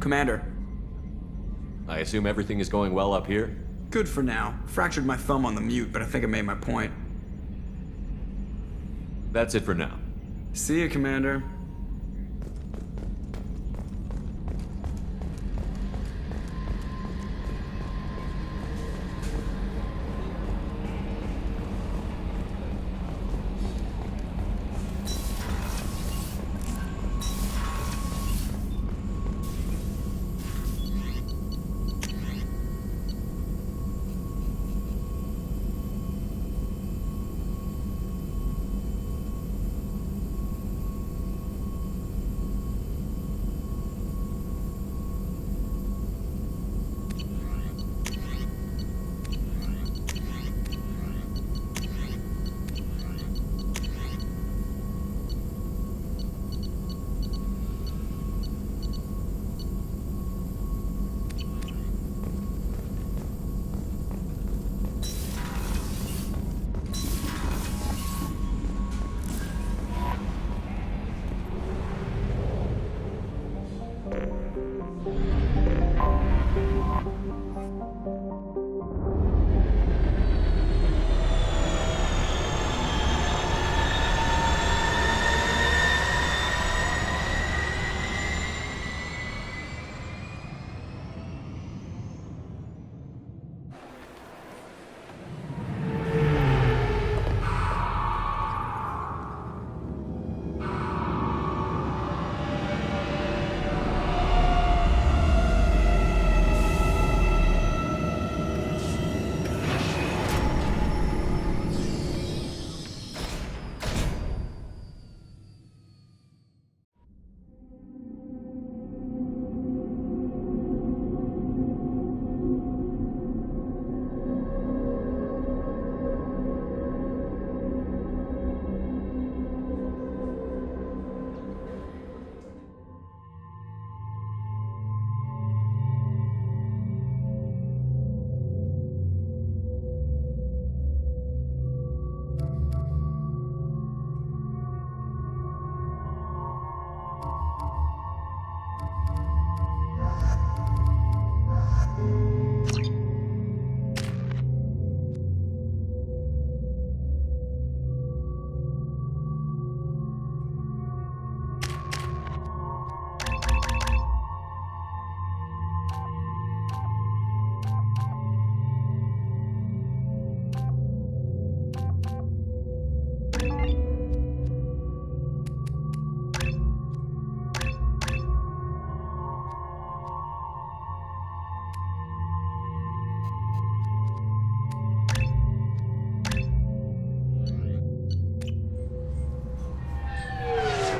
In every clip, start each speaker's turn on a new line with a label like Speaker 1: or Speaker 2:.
Speaker 1: Commander.
Speaker 2: I assume everything is going well up here?
Speaker 1: Good for now. Fractured my thumb on the mute, but I think I made my point.
Speaker 2: That's it for now.
Speaker 1: See you, Commander.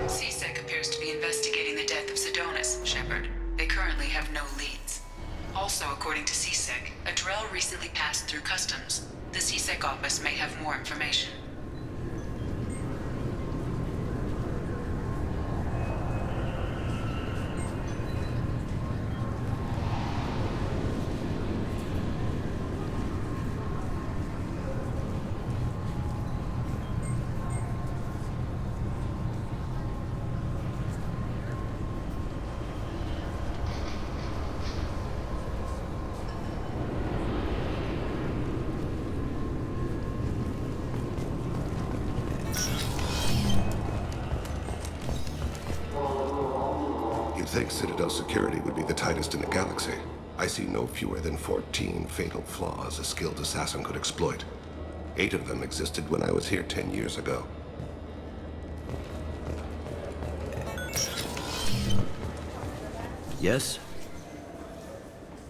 Speaker 3: CSEC appears to be investigating the death of Sidonis, Shepard. They currently have no leads. Also, according to CSEC, a Drell recently passed through customs. The CSEC office may have more information.
Speaker 4: You'd think Citadel security would be the tightest in the galaxy. I see no fewer than 14 fatal flaws a skilled assassin could exploit. 8 of them existed when I was here 10 years ago.
Speaker 5: Yes?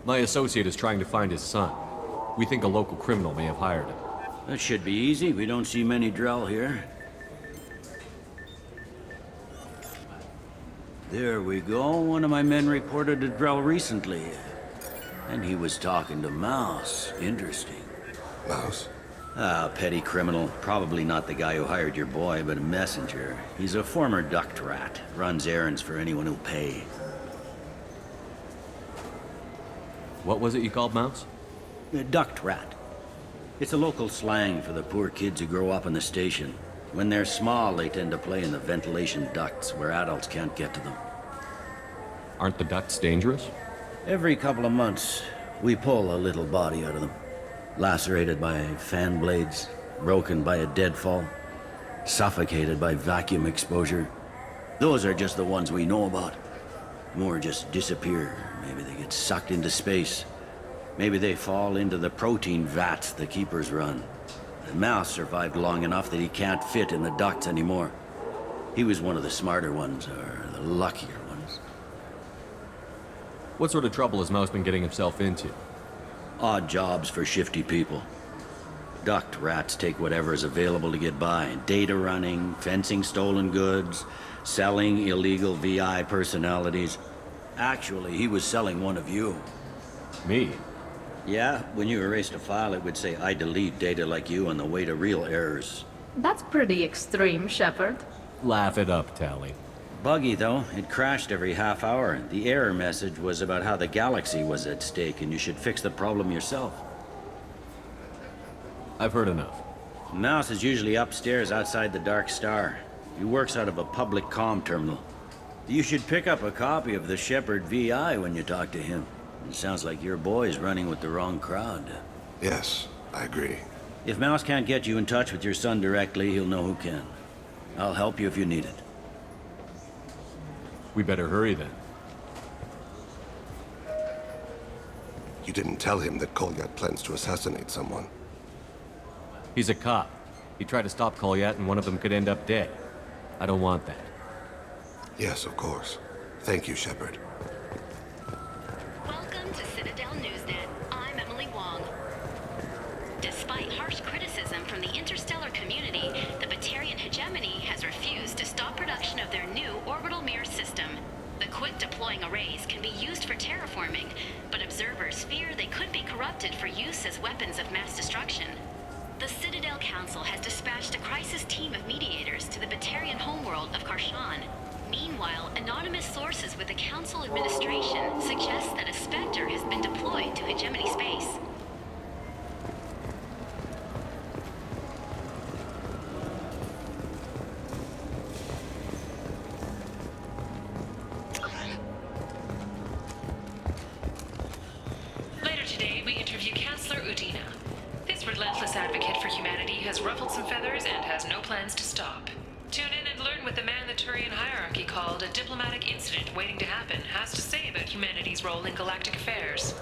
Speaker 2: My associate is trying to find his son. We think a local criminal may have hired him.
Speaker 5: That should be easy. We don't see many Drell here. There we go. One of my men reported a Drell recently. And he was talking to Mouse. Interesting.
Speaker 4: Mouse?
Speaker 5: Ah, petty criminal. Probably not the guy who hired your boy, but a messenger. He's a former duct rat. Runs errands for anyone who'll pay.
Speaker 2: What was it you called Mouse?
Speaker 5: A duct rat. It's a local slang for the poor kids who grow up in the station. When they're small, they tend to play in the ventilation ducts where adults can't get to them.
Speaker 2: Aren't the ducts dangerous?
Speaker 5: Every couple of months, we pull a little body out of them. Lacerated by fan blades, broken by a deadfall, suffocated by vacuum exposure. Those are just the ones we know about. More just disappear. Maybe they get sucked into space. Maybe they fall into the protein vats the Keepers run. The mouse survived long enough that he can't fit in the ducts anymore. He was one of the smarter ones, or the luckier ones.
Speaker 2: What sort of trouble has Mouse been getting himself into?
Speaker 5: Odd jobs for shifty people. Duct rats take whatever is available to get by. Data running, fencing stolen goods, selling illegal VI personalities. Actually, he was selling one of you.
Speaker 2: Me?
Speaker 5: Yeah, when you erased a file, it would say, I delete data like you on the way to real errors.
Speaker 6: That's pretty extreme, Shepard.
Speaker 2: Laugh it up, Tally.
Speaker 5: Buggy, though. It crashed every half hour. The error message was about how the galaxy was at stake, and you should fix the problem yourself.
Speaker 2: I've heard enough.
Speaker 5: Mouse is usually upstairs outside the Dark Star. He works out of a public comm terminal. You should pick up a copy of the Shepard VI when you talk to him. It sounds like your boy's running with the wrong crowd.
Speaker 4: Yes, I agree.
Speaker 5: If Mouse can't get you in touch with your son directly, he'll know who can. I'll help you if you need it.
Speaker 2: We better hurry then.
Speaker 4: You didn't tell him that Kolyat plans to assassinate someone.
Speaker 2: He's a cop. He tried to stop Kolyat and one of them could end up dead. I don't want that.
Speaker 4: Yes, of course. Thank you, Shepard.
Speaker 7: Welcome to Citadel Newsnet. I'm Emily Wong. Despite harsh criticism from the interstellar community, the Batarian hegemony has refused to stop production of their new orbital mirror system. The quick-deploying arrays can be used for terraforming, but observers fear they could be corrupted for use as weapons of mass destruction. The Citadel Council has dispatched a crisis team of mediators to the Batarian homeworld of Karshan. Meanwhile, anonymous sources with the Council administration suggest that a Spectre has been deployed to hegemony space.
Speaker 3: Later today, we interview Chancellor Udina. This relentless advocate for humanity has ruffled some feathers and has no plans to stop. Tune in and learn what the man the Turian hierarchy called a diplomatic incident waiting to happen has to say about humanity's role in galactic affairs.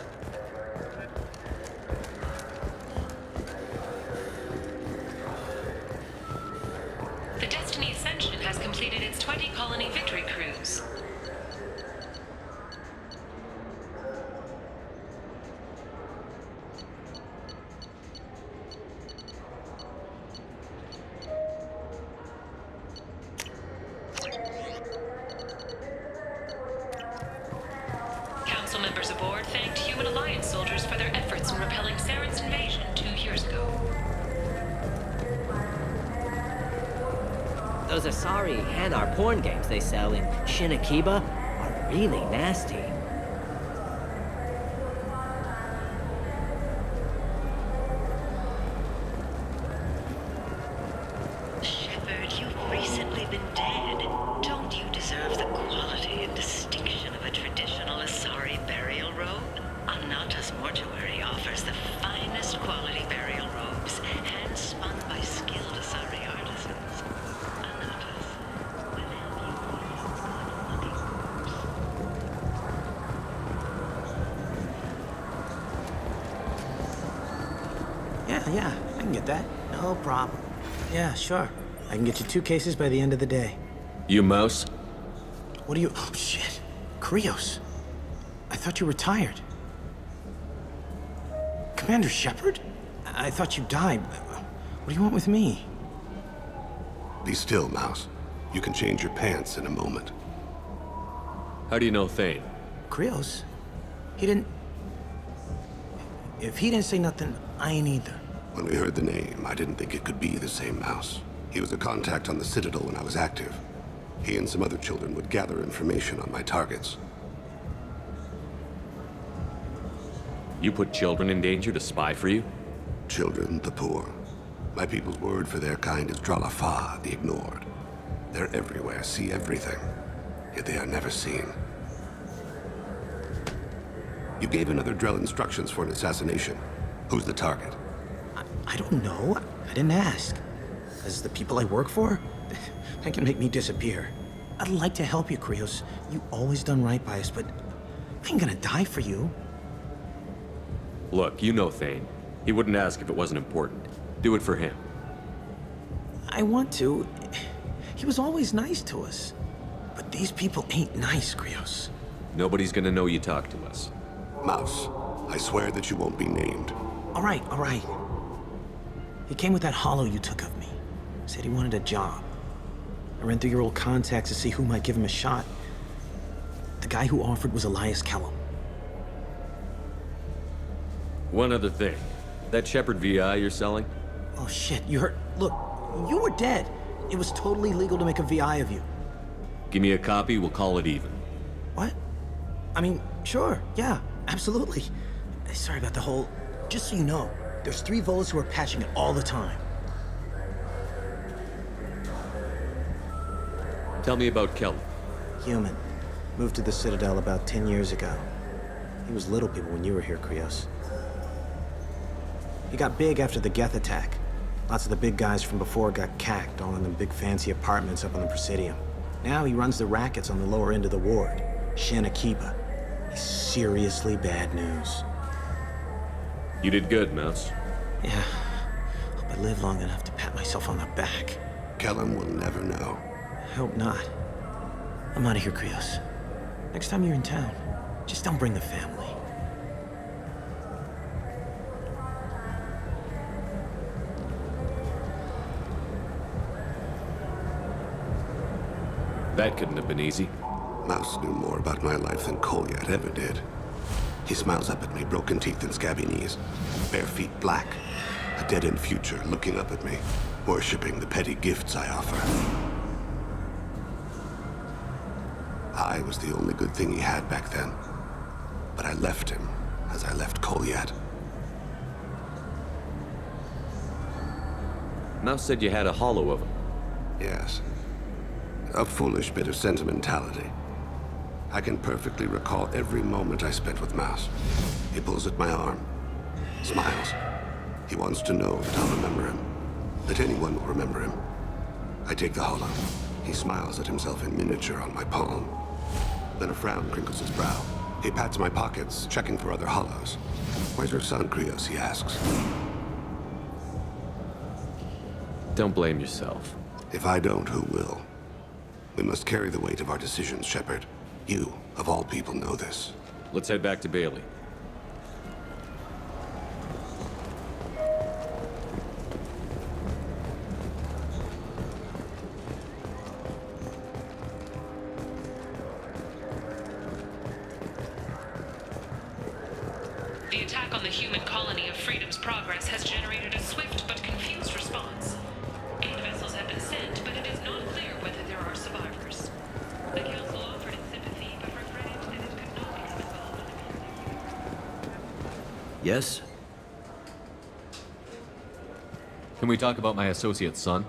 Speaker 3: The Destiny Ascension has completed its 20-colony victory cruise. Council members aboard thanked Human Alliance soldiers for their efforts in repelling Saren's invasion 2 years ago.
Speaker 8: Those Asari Hanar porn games they sell in Shinakiba are really nasty.
Speaker 9: Shepard, you've recently been dead. Don't you deserve the quality and distinction of a traditional Asari burial robe? Anata's Mortuary offers the finest quality burial robes, hand-spun by skilled Asari artisans. Anata's will have you good-looking robes.
Speaker 10: Yeah, I can get that. No problem. Yeah, sure. I can get you 2 cases by the end of the day.
Speaker 2: You Mouse?
Speaker 10: What are you... Oh, shit. Krios. I thought you were tired. Commander Shepard? I thought you died. What do you want with me?
Speaker 4: Be still, Mouse. You can change your pants in a moment.
Speaker 2: How do you know Thane?
Speaker 10: Krios? He didn't... If he didn't say nothing, I ain't either.
Speaker 4: When we heard the name, I didn't think it could be the same Mouse. He was a contact on the Citadel when I was active. He and some other children would gather information on my targets.
Speaker 2: You put children in danger to spy for you?
Speaker 4: Children, the poor. My people's word for their kind is Dralafa, the ignored. They're everywhere, see everything. Yet they are never seen. You gave another Drell instructions for an assassination. Who's the target?
Speaker 10: I don't know. I didn't ask. As the people I work for, they can make me disappear. I'd like to help you, Krios. You always done right by us, but I ain't gonna die for you.
Speaker 2: Look, you know Thane. He wouldn't ask if it wasn't important. Do it for him.
Speaker 10: I want to. He was always nice to us. But these people ain't nice, Krios.
Speaker 2: Nobody's gonna know you talk to us.
Speaker 4: Mouse, I swear that you won't be named.
Speaker 10: All right, all right. He came with that hollow you took of me. Said he wanted a job. I ran through your old contacts to see who might give him a shot. The guy who offered was Elias Kellum.
Speaker 2: One other thing. That Shepard VI you're selling?
Speaker 10: Oh shit, you heard? Look, you were dead. It was totally legal to make a VI of you.
Speaker 2: Give me a copy, we'll call it even.
Speaker 10: What? I mean, sure, yeah, absolutely. Sorry about the whole... Just so you know, there's 3 Volus who are patching it all the time.
Speaker 2: Tell me about Kellum.
Speaker 10: Human. Moved to the Citadel about 10 years ago. He was little people when you were here, Krios. He got big after the Geth attack. Lots of the big guys from before got cacked, all in them big fancy apartments up on the Presidium. Now he runs the rackets on the lower end of the ward, Shin Akiba. He's seriously bad news.
Speaker 2: You did good, Mouse.
Speaker 10: Yeah. Hope I live long enough to pat myself on the back.
Speaker 4: Kellum will never know.
Speaker 10: I hope not. I'm out of here, Krios. Next time you're in town, just don't bring the family.
Speaker 2: That couldn't have been easy.
Speaker 4: Mouse knew more about my life than Kolyat ever did. He smiles up at me, broken teeth and scabby knees. Bare feet black. A dead-end future looking up at me, worshipping the petty gifts I offer. I was the only good thing he had back then. But I left him, as I left Kolyat.
Speaker 2: Mouse said you had a hollow of him.
Speaker 4: Yes. A foolish bit of sentimentality. I can perfectly recall every moment I spent with Mouse. He pulls at my arm, smiles. He wants to know that I'll remember him, that anyone will remember him. I take the hollow. He smiles at himself in miniature on my palm. Then a frown crinkles his brow. He pats my pockets, checking for other hollows. Where's your son, Krios, he asks.
Speaker 2: Don't blame yourself.
Speaker 4: If I don't, who will? We must carry the weight of our decisions, Shepard. You, of all people, know this.
Speaker 2: Let's head back to Bailey.
Speaker 3: The attack on the human colony of Freedom's Progress has generated a swift but confused response. 8 vessels have been sent, but it is not clear whether there are survivors. The Council offered its sympathy, but regretted that it could not become involved in the
Speaker 5: Yes?
Speaker 2: Can we talk about my associate's son?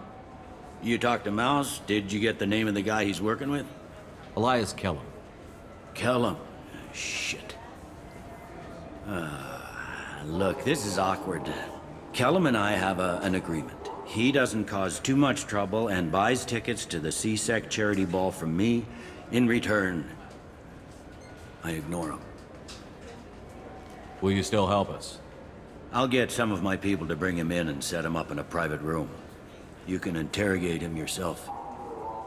Speaker 5: You talked to Mouse? Did you get the name of the guy he's working with?
Speaker 2: Elias Kellum.
Speaker 5: Kellum. Shit. Look, this is awkward. Kellum and I have an agreement. He doesn't cause too much trouble and buys tickets to the C-Sec charity ball from me. In return, I ignore him.
Speaker 2: Will you still help us?
Speaker 5: I'll get some of my people to bring him in and set him up in a private room. You can interrogate him yourself.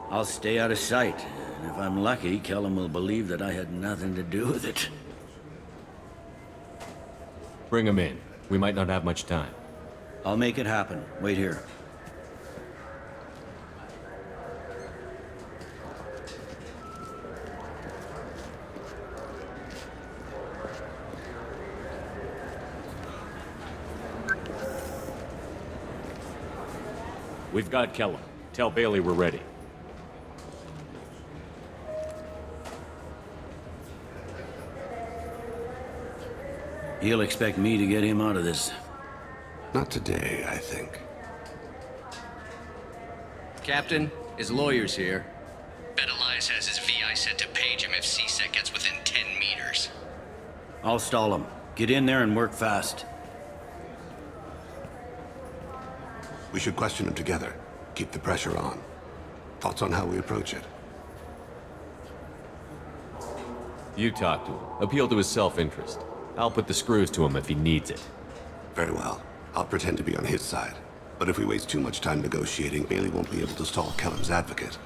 Speaker 5: I'll stay out of sight, and if I'm lucky, Kellum will believe that I had nothing to do with it.
Speaker 2: Bring him in. We might not have much time.
Speaker 5: I'll make it happen. Wait here.
Speaker 2: We've got Kellum. Tell Bailey we're ready.
Speaker 5: He'll expect me to get him out of this.
Speaker 4: Not today, I think.
Speaker 11: Captain, his lawyer's here. Bet Elias has his VI set to page him if C-Sec gets within 10 meters.
Speaker 5: I'll stall him. Get in there and work fast.
Speaker 4: We should question him together. Keep the pressure on. Thoughts on how we approach it?
Speaker 2: You talk to him. Appeal to his self-interest. I'll put the screws to him if he needs it.
Speaker 4: Very well. I'll pretend to be on his side. But if we waste too much time negotiating, Bailey won't be able to stall Kellum's advocate.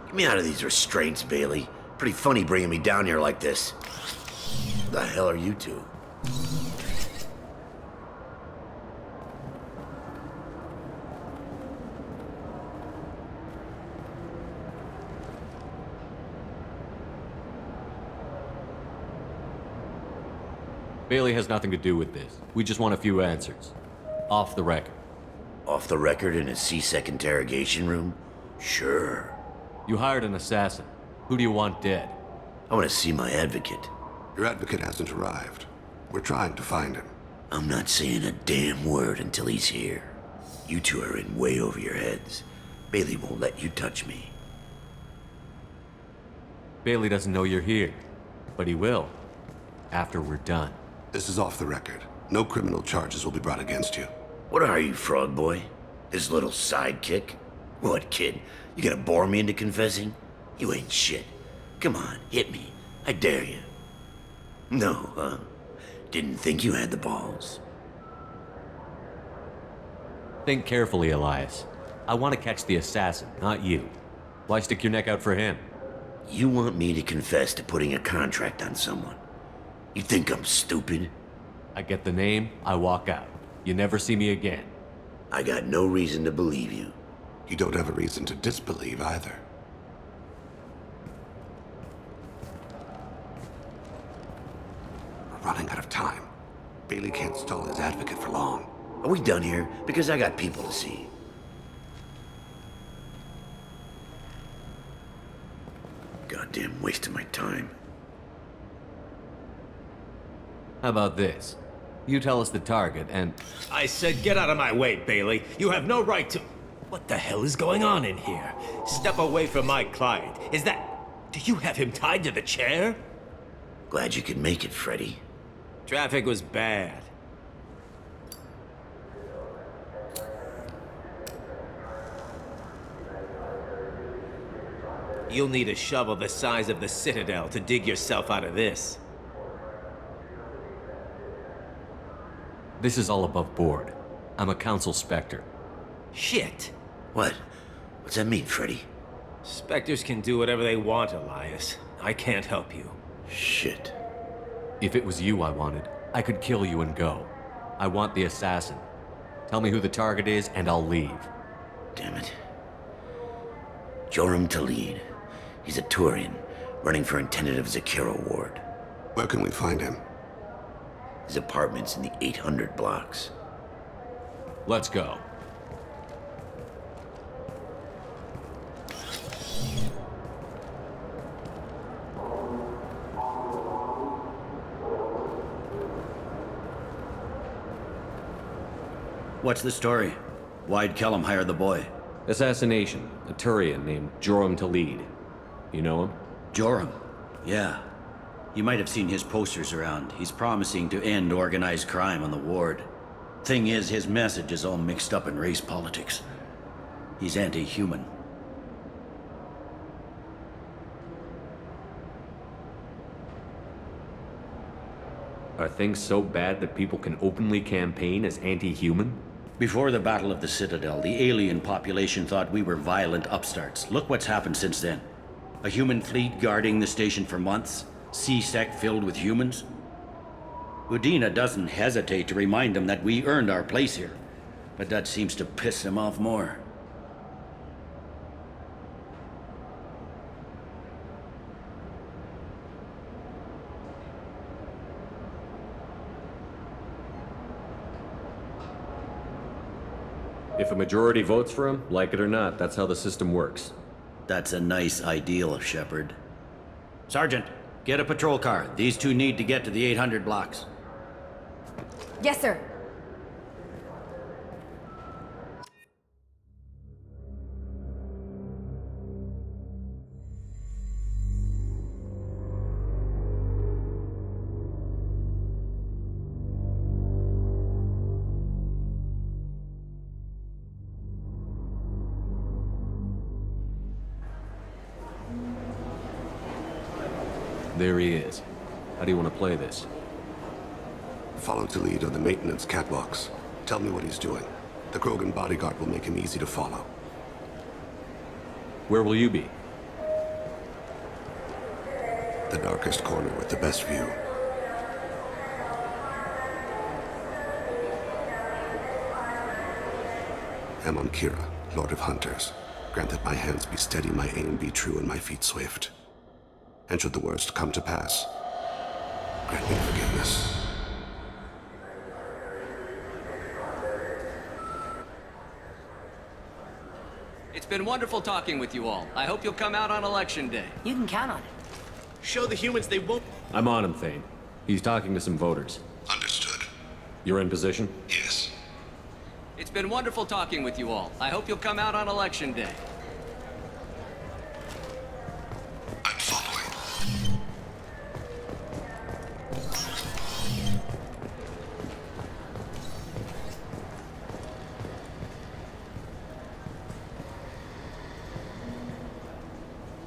Speaker 12: Get me out of these restraints, Bailey. Pretty funny bringing me down here like this. The hell are you two?
Speaker 2: Bailey has nothing to do with this. We just want a few answers. Off the record.
Speaker 12: Off the record in a C-Sec interrogation room? Sure.
Speaker 2: You hired an assassin. Who do you want dead?
Speaker 12: I want to see my advocate.
Speaker 4: Your advocate hasn't arrived. We're trying to find him.
Speaker 12: I'm not saying a damn word until he's here. You two are in way over your heads. Bailey won't let you touch me.
Speaker 2: Bailey doesn't know you're here. But he will. After we're done.
Speaker 4: This is off the record. No criminal charges will be brought against you.
Speaker 12: What are you, frog boy? His little sidekick? What, kid? You gonna bore me into confessing? You ain't shit. Come on, hit me. I dare you. No, huh? Didn't think you had the balls.
Speaker 2: Think carefully, Elias. I want to catch the assassin, not you. Why stick your neck out for him?
Speaker 12: You want me to confess to putting a contract on someone? You think I'm stupid?
Speaker 2: I get the name, I walk out. You never see me again.
Speaker 12: I got no reason to believe you.
Speaker 4: You don't have a reason to disbelieve either. We're running out of time. Bailey can't stall his advocate for long.
Speaker 12: Are we done here? Because I got people to see. Goddamn waste of my time.
Speaker 2: How about this? You tell us the target and...
Speaker 13: I said get out of my way, Bailey. You have no right to... What the hell is going on in here? Step away from my client. Is that... Do you have him tied to the chair?
Speaker 12: Glad you could make it, Freddy.
Speaker 13: Traffic was bad. You'll need a shovel the size of the Citadel to dig yourself out of this.
Speaker 2: This is all above board. I'm a council specter.
Speaker 13: Shit.
Speaker 12: What? What's that mean, Freddy?
Speaker 13: Spectres can do whatever they want, Elias. I can't help you.
Speaker 12: Shit.
Speaker 2: If it was you I wanted, I could kill you and go. I want the assassin. Tell me who the target is, and I'll leave.
Speaker 12: Damn it. Joram Talid. He's a Turian, running for intendant of Zakiro Ward.
Speaker 4: Where can we find him?
Speaker 12: His apartment's in the 800 blocks.
Speaker 2: Let's go.
Speaker 5: What's the story? Why'd Kellum hire the boy?
Speaker 2: Assassination. A Turian named Joram Talid. You know him?
Speaker 5: Joram? Yeah. You might have seen his posters around. He's promising to end organized crime on the ward. Thing is, his message is all mixed up in race politics. He's anti-human.
Speaker 2: Are things so bad that people can openly campaign as anti-human?
Speaker 5: Before the Battle of the Citadel, the alien population thought we were violent upstarts. Look what's happened since then. A human fleet guarding the station for months. C-Sec filled with humans. Udina doesn't hesitate to remind them that we earned our place here. But that seems to piss him off more.
Speaker 2: If a majority votes for him, like it or not, that's how the system works.
Speaker 5: That's a nice ideal, Shepard. Sergeant, get a patrol car. These two need to get to the 800 blocks.
Speaker 14: Yes, sir.
Speaker 2: There he is. How do you want to play this?
Speaker 4: Follow to lead on the maintenance catwalks. Tell me what he's doing. The Krogan bodyguard will make him easy to follow.
Speaker 2: Where will you be?
Speaker 4: The darkest corner with the best view. Amon Kira, Lord of Hunters. Grant that my hands be steady, my aim be true, and my feet swift. And should the worst come to pass, grant me forgiveness.
Speaker 11: It's been wonderful talking with you all. I hope you'll come out on Election Day.
Speaker 8: You can count on it.
Speaker 13: Show the humans they won't...
Speaker 2: I'm on him, Thane. He's talking to some voters.
Speaker 4: Understood.
Speaker 2: You're in position?
Speaker 4: Yes.
Speaker 11: It's been wonderful talking with you all. I hope you'll come out on Election Day.
Speaker 4: I'm following.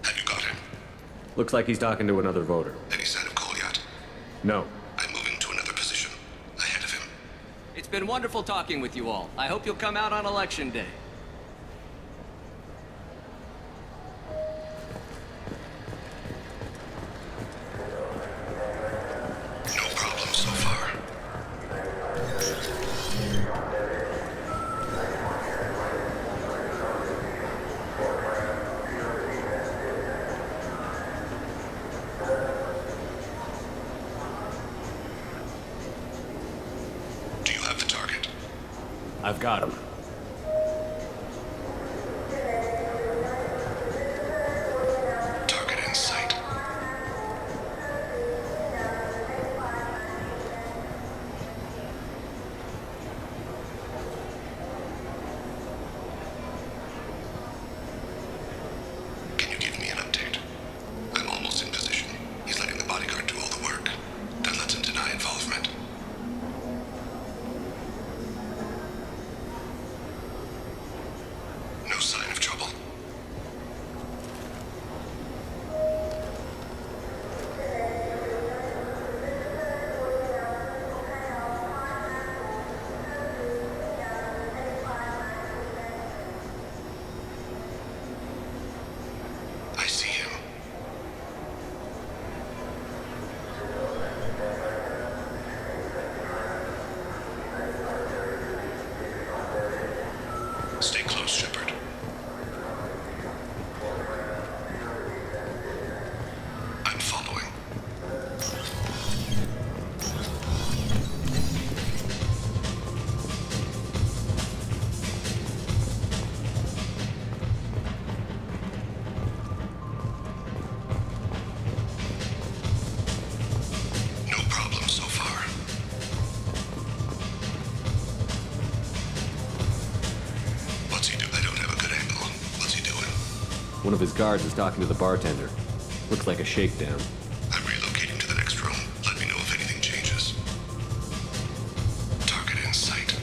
Speaker 4: Have you got him?
Speaker 2: Looks like he's talking to another voter.
Speaker 4: Any sign of Kolyat?
Speaker 2: No.
Speaker 4: I'm moving to another position. Ahead of him.
Speaker 11: It's been wonderful talking with you all. I hope you'll come out on Election Day.
Speaker 4: No problem so far. Do you have the target?
Speaker 2: I've got him.
Speaker 4: Target in sight. Can you give me an update? I'm almost in position. He's letting the bodyguard do all the work. That lets him deny involvement. No sign of trouble. I see him. Stay close, Shepard. I'm following. No problem so far. What's he doing? I don't have a good angle. What's he doing?
Speaker 2: One of his guards is talking to the bartender. Looks like a shakedown.
Speaker 4: I'm relocating to the next room. Let me know if anything changes. Target in sight.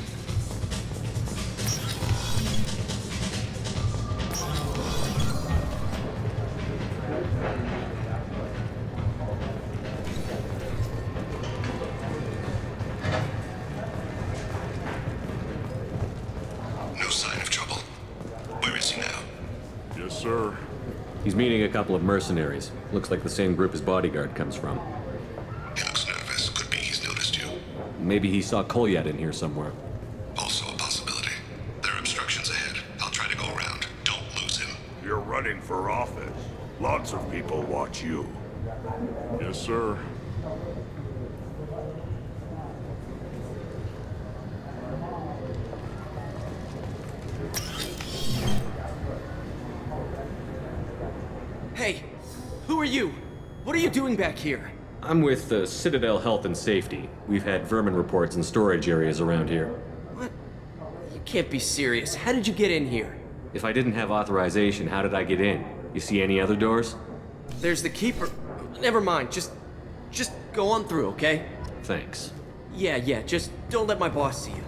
Speaker 4: No sign of trouble. Where is he now?
Speaker 15: Yes, sir.
Speaker 2: He's meeting a couple of mercenaries. Looks like the same group his bodyguard comes from.
Speaker 4: He looks nervous. Could be he's noticed you.
Speaker 2: Maybe he saw Kolyat in here somewhere.
Speaker 4: Also a possibility. There are obstructions ahead. I'll try to go around. Don't lose him.
Speaker 15: You're running for office. Lots of people watch you. Yes, sir.
Speaker 16: Hey, who are you? What are you doing back here?
Speaker 2: I'm with the Citadel Health and Safety. We've had vermin reports in storage areas around here.
Speaker 16: What? You can't be serious. How did you get in here?
Speaker 2: If I didn't have authorization, how did I get in? You see any other doors?
Speaker 16: There's the keeper. Never mind. Just go on through, okay?
Speaker 2: Thanks.
Speaker 16: Yeah, just don't let my boss see you.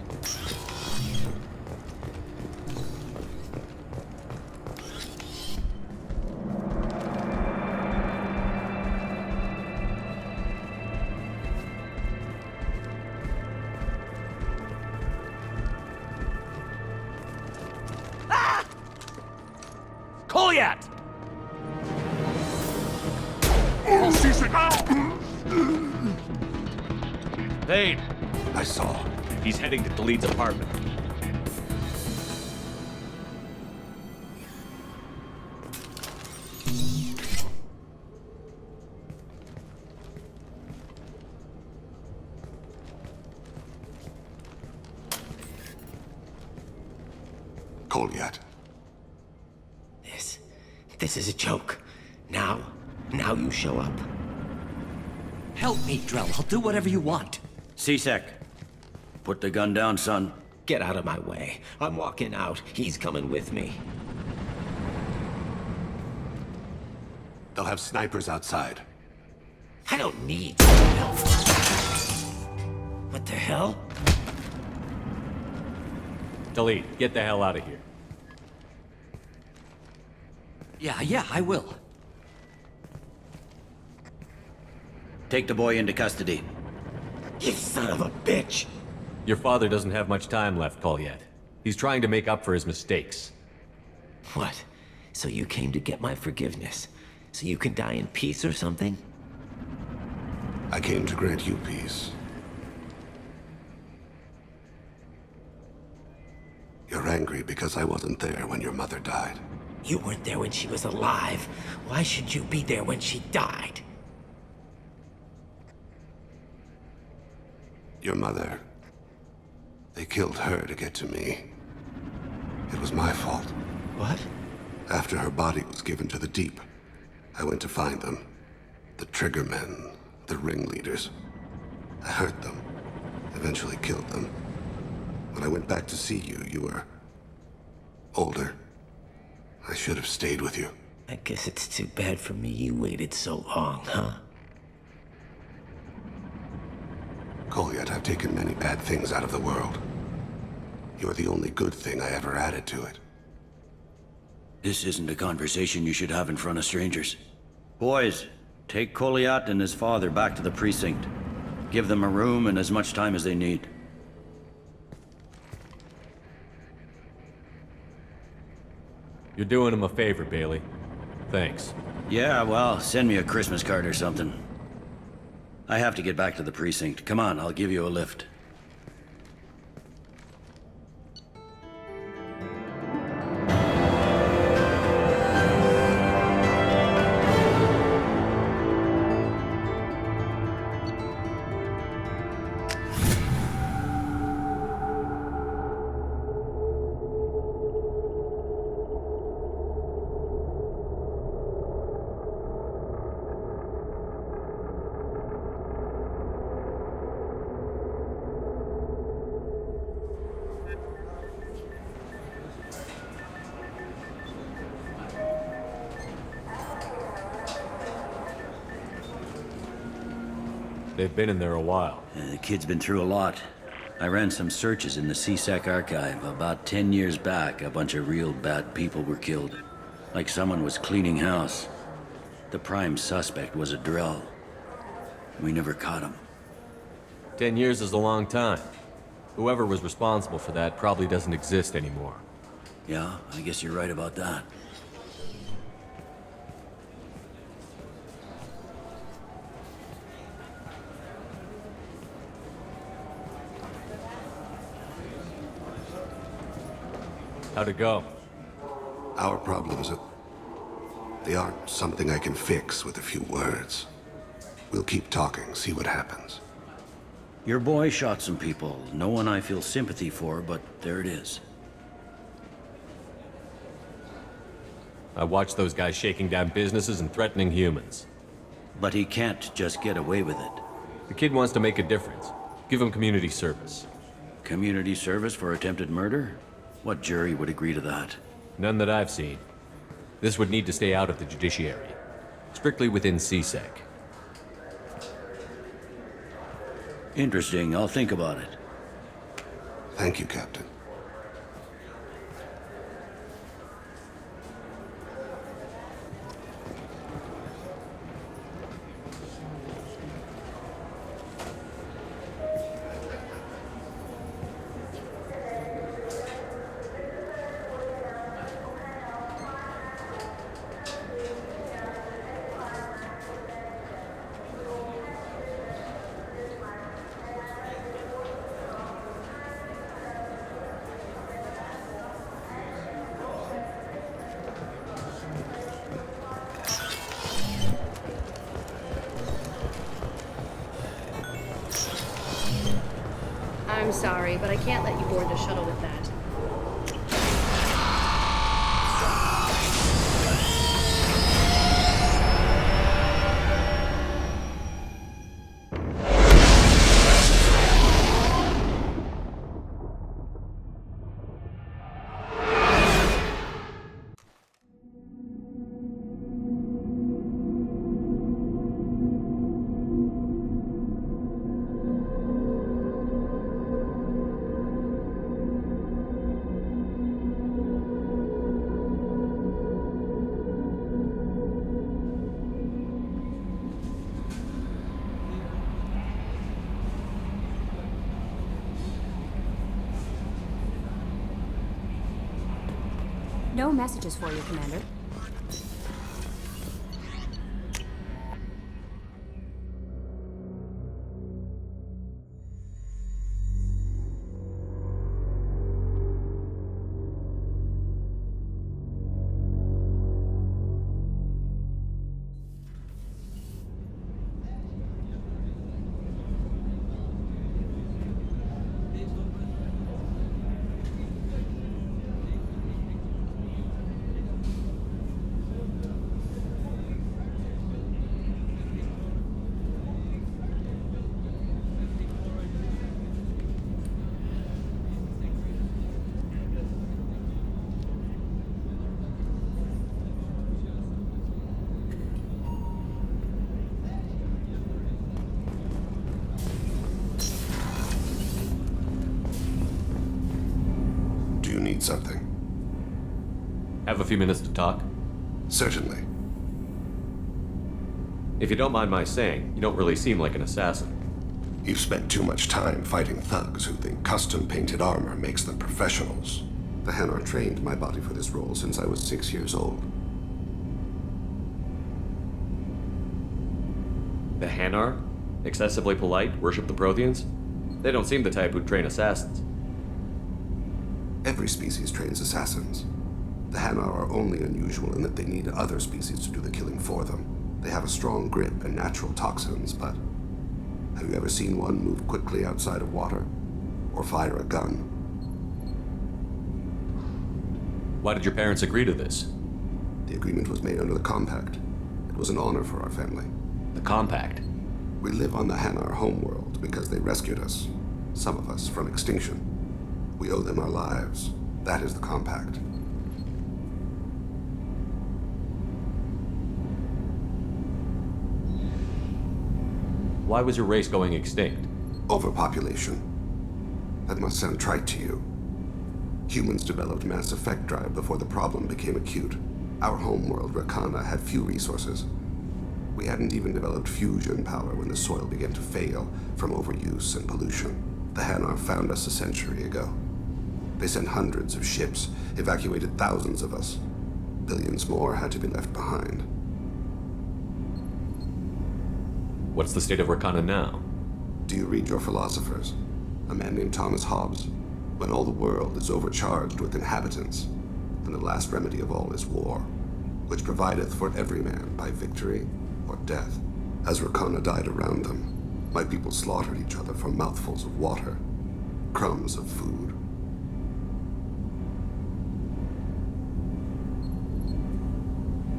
Speaker 13: Vane!
Speaker 4: I saw.
Speaker 13: He's heading to Khalid's apartment.
Speaker 4: Kolyat.
Speaker 8: This is a joke. Now you show up.
Speaker 11: Help me, Drell. I'll do whatever you want.
Speaker 5: C-Sec, put the gun down, son.
Speaker 8: Get out of my way. I'm walking out. He's coming with me.
Speaker 4: They'll have snipers outside.
Speaker 8: I don't need help. What the hell?
Speaker 2: Khalid, get the hell out of here.
Speaker 11: Yeah, I will.
Speaker 5: Take the boy into custody.
Speaker 8: You son of a bitch!
Speaker 2: Your father doesn't have much time left, Kolyat. He's trying to make up for his mistakes.
Speaker 8: What? So you came to get my forgiveness? So you can die in peace or something?
Speaker 4: I came to grant you peace. You're angry because I wasn't there when your mother died.
Speaker 8: You weren't there when she was alive. Why should you be there when she died?
Speaker 4: Your mother... They killed her to get to me. It was my fault.
Speaker 8: What?
Speaker 4: After her body was given to the Deep, I went to find them. The Triggermen, the ringleaders. I hurt them, eventually killed them. When I went back to see you, you were... older. I should have stayed with you.
Speaker 8: I guess it's too bad for me you waited so long, huh?
Speaker 4: Kolyat, I've taken many bad things out of the world. You're the only good thing I ever added to it.
Speaker 5: This isn't a conversation you should have in front of strangers. Boys, take Kolyat and his father back to the precinct. Give them a room and as much time as they need.
Speaker 2: You're doing him a favor, Bailey. Thanks.
Speaker 5: Yeah, well, send me a Christmas card or something. I have to get back to the precinct. Come on, I'll give you a lift.
Speaker 2: They've been in there a while.
Speaker 5: The kid's been through a lot. I ran some searches in the C-Sec archive. About 10 years back, a bunch of real bad people were killed. Like someone was cleaning house. The prime suspect was a Drell. We never caught him.
Speaker 2: 10 years is a long time. Whoever was responsible for that probably doesn't exist anymore.
Speaker 5: Yeah, I guess you're right about that.
Speaker 2: How'd it go?
Speaker 4: Our problems are... they aren't something I can fix with a few words. We'll keep talking, see what happens.
Speaker 5: Your boy shot some people. No one I feel sympathy for, but there it is.
Speaker 2: I watched those guys shaking down businesses and threatening humans.
Speaker 5: But he can't just get away with it.
Speaker 2: The kid wants to make a difference. Give him community service.
Speaker 5: Community service for attempted murder? What jury would agree to that?
Speaker 2: None that I've seen. This would need to stay out of the judiciary. Strictly within C-Sec.
Speaker 5: Interesting. I'll think about it.
Speaker 4: Thank you, Captain.
Speaker 6: sorry, but I can't let you board the shuttle with that.
Speaker 14: No messages for you, Commander.
Speaker 4: Something.
Speaker 2: Have a few minutes to talk?
Speaker 4: Certainly.
Speaker 2: If you don't mind my saying, you don't really seem like an assassin.
Speaker 4: You've spent too much time fighting thugs who think custom-painted armor makes them professionals. The Hanar trained my body for this role since I was 6 years old.
Speaker 2: The Hanar? Excessively polite, worship the Protheans? They don't seem the type who'd train assassins.
Speaker 4: Every species trains assassins. The Hanar are only unusual in that they need other species to do the killing for them. They have a strong grip and natural toxins, but have you ever seen one move quickly outside of water? Or fire a gun?
Speaker 2: Why did your parents agree to this?
Speaker 4: The agreement was made under the Compact. It was an honor for our family.
Speaker 2: The Compact?
Speaker 4: We live on the Hanar homeworld because they rescued us, some of us, from extinction. We owe them our lives. That is the Compact.
Speaker 2: Why was your race going extinct?
Speaker 4: Overpopulation. That must sound trite to you. Humans developed mass effect drive before the problem became acute. Our homeworld, Rakana, had few resources. We hadn't even developed fusion power when the soil began to fail from overuse and pollution. The Hanar found us a century ago. They sent hundreds of ships, evacuated thousands of us. Billions more had to be left behind.
Speaker 2: What's the state of Rakana now?
Speaker 4: Do you read your philosophers? A man named Thomas Hobbes. When all the world is overcharged with inhabitants, then the last remedy of all is war, which provideth for every man by victory or death. As Rakana died around them, my people slaughtered each other for mouthfuls of water, crumbs of food.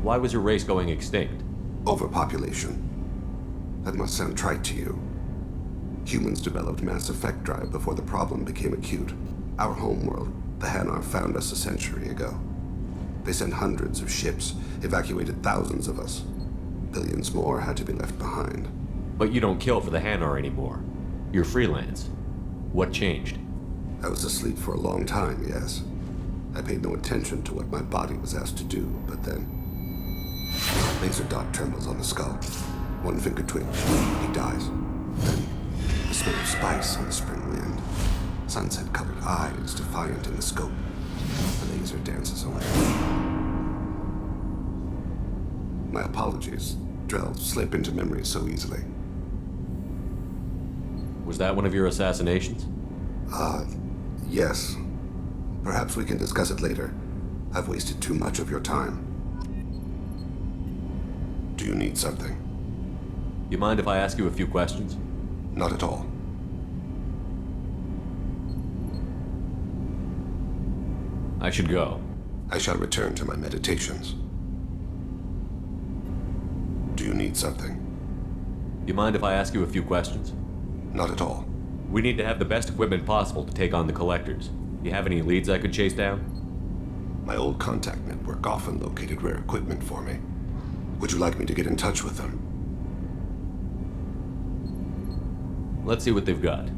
Speaker 2: Why was your race going extinct?
Speaker 4: Overpopulation. That must sound trite to you. Humans developed mass effect drive before the problem became acute. Our homeworld, the Hanar, found us a century ago. They sent hundreds of ships, evacuated thousands of us. Billions more had to be left behind.
Speaker 2: But you don't kill for the Hanar anymore. You're freelance. What changed?
Speaker 4: I was asleep for a long time, yes. I paid no attention to what my body was asked to do, but then... Laser dot trembles on the skull. One finger twitch. He dies. Then, the smell of spice on the spring wind. Sunset-colored eyes defiant in the scope. The laser dances away. My apologies. Drell slip into memory so easily.
Speaker 2: Was that one of your assassinations?
Speaker 4: Yes. Perhaps we can discuss it later. I've wasted too much of your time. Do you need something?
Speaker 2: You mind if I ask you a few questions?
Speaker 4: Not at all.
Speaker 2: I should go.
Speaker 4: I shall return to my meditations. Do you need something?
Speaker 2: You mind if I ask you a few questions?
Speaker 4: Not at all.
Speaker 2: We need to have the best equipment possible to take on the collectors. Do you have any leads I could chase down?
Speaker 4: My old contact network often located rare equipment for me. Would you like me to get in touch with them?
Speaker 2: Let's see what they've got.